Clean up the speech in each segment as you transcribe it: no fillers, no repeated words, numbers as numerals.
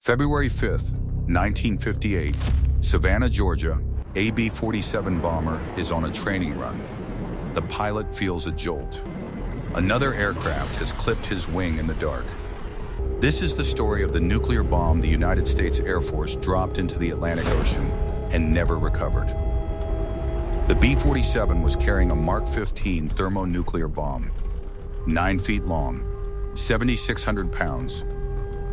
February 5th, 1958, Savannah, Georgia, a B-47 bomber is on a training run. The pilot feels a jolt. Another aircraft has clipped his wing in the dark. This is the story of the nuclear bomb the United States Air Force dropped into the Atlantic Ocean and never recovered. The B-47 was carrying a Mark 15 thermonuclear bomb, 9 feet long, 7,600 pounds,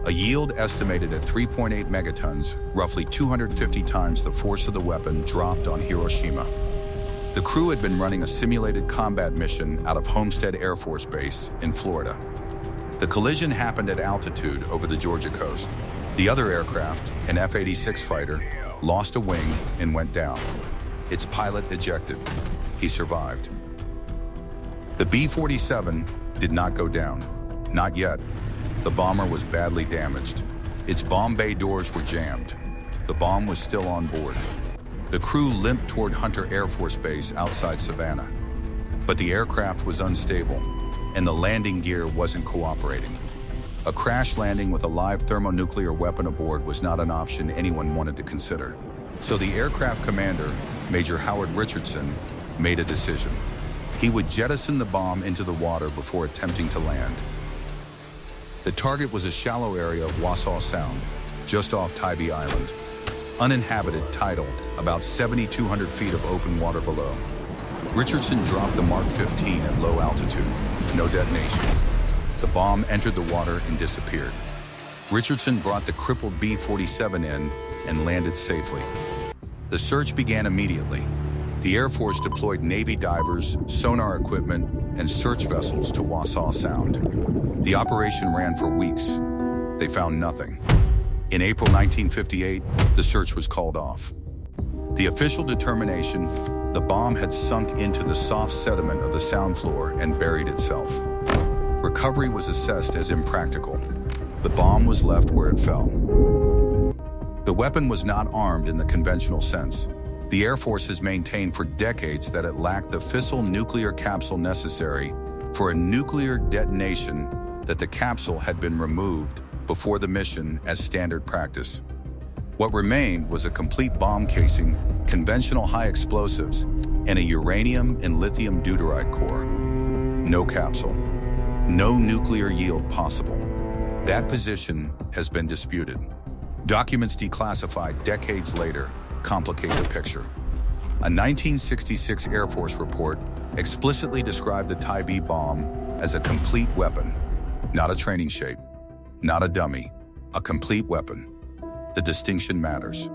a yield estimated at 3.8 megatons, roughly 250 times the force of the weapon dropped on Hiroshima. The crew had been running a simulated combat mission out of Homestead Air Force Base in Florida. The collision happened at altitude over the Georgia coast. The other aircraft, an F-86 fighter, lost a wing and went down. Its pilot ejected. He survived. The B-47 did not go down. Not yet. The bomber was badly damaged. Its bomb bay doors were jammed. The bomb was still on board. The crew limped toward Hunter Air Force Base outside Savannah. But the aircraft was unstable, and the landing gear wasn't cooperating. A crash landing with a live thermonuclear weapon aboard was not an option anyone wanted to consider. So the aircraft commander, Major Howard Richardson, made a decision. He would jettison the bomb into the water before attempting to land. The target was a shallow area of Wassaw Sound, just off Tybee Island. Uninhabited, tidal, about 7,200 feet of open water below. Richardson dropped the Mark 15 at low altitude. No detonation. The bomb entered the water and disappeared. Richardson brought the crippled B-47 in and landed safely. The search began immediately. The Air Force deployed Navy divers, sonar equipment, and search vessels to Wassaw Sound. The operation ran for weeks. They found nothing. In April 1958, the search was called off. The official determination, the bomb had sunk into the soft sediment of the sound floor and buried itself. Recovery was assessed as impractical. The bomb was left where it fell. The weapon was not armed in the conventional sense. The Air Force has maintained for decades that it lacked the fissile nuclear capsule necessary for a nuclear detonation, that the capsule had been removed before the mission as standard practice. What remained was a complete bomb casing, conventional high explosives, and a uranium and lithium deuteride core. No capsule. No nuclear yield possible. That position has been disputed. Documents declassified decades later complicate the picture. A 1966 Air Force report explicitly described the Tybee bomb as a complete weapon, not a training shape, not a dummy, a complete weapon. The distinction matters.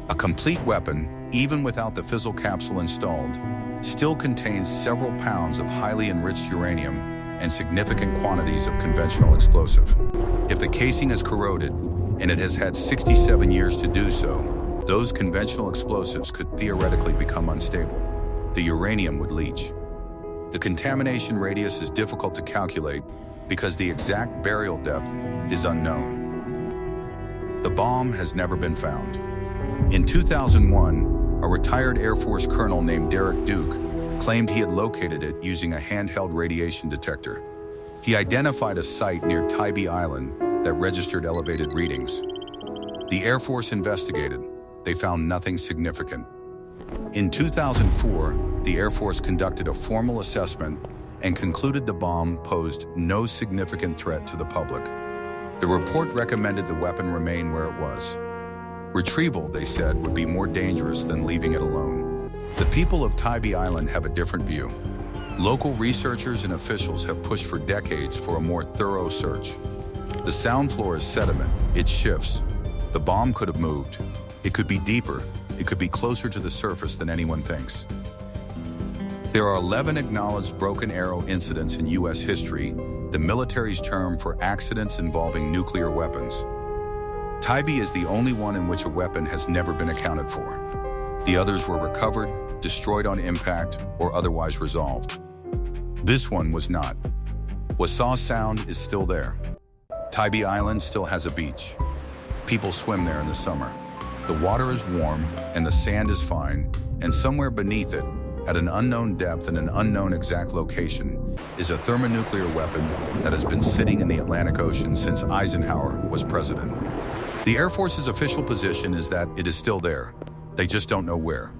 A complete weapon, even without the fissile capsule installed, still contains several pounds of highly enriched uranium and significant quantities of conventional explosive. If the casing is corroded, and it has had 67 years to do so, those conventional explosives could theoretically become unstable. The uranium would leach. The contamination radius is difficult to calculate because the exact burial depth is unknown. The bomb has never been found. In 2001, a retired Air Force colonel named Derek Duke claimed he had located it using a handheld radiation detector. He identified a site near Tybee Island that registered elevated readings. The Air Force investigated. They found nothing significant. In 2004, the Air Force conducted a formal assessment and concluded the bomb posed no significant threat to the public. The report recommended the weapon remain where it was. Retrieval, they said, would be more dangerous than leaving it alone. The people of Tybee Island have a different view. Local researchers and officials have pushed for decades for a more thorough search. The sound floor is sediment. It shifts. The bomb could have moved. It could be deeper. It could be closer to the surface than anyone thinks. There are 11 acknowledged broken arrow incidents in U.S. history, the military's term for accidents involving nuclear weapons. Tybee is the only one in which a weapon has never been accounted for. The others were recovered, destroyed on impact, or otherwise resolved. This one was not. Wassaw Sound is still there. Tybee Island still has a beach. People swim there in the summer. The water is warm and the sand is fine, and somewhere beneath it, at an unknown depth and an unknown exact location, is a thermonuclear weapon that has been sitting in the Atlantic Ocean since Eisenhower was president. The Air Force's official position is that it is still there. They just don't know where.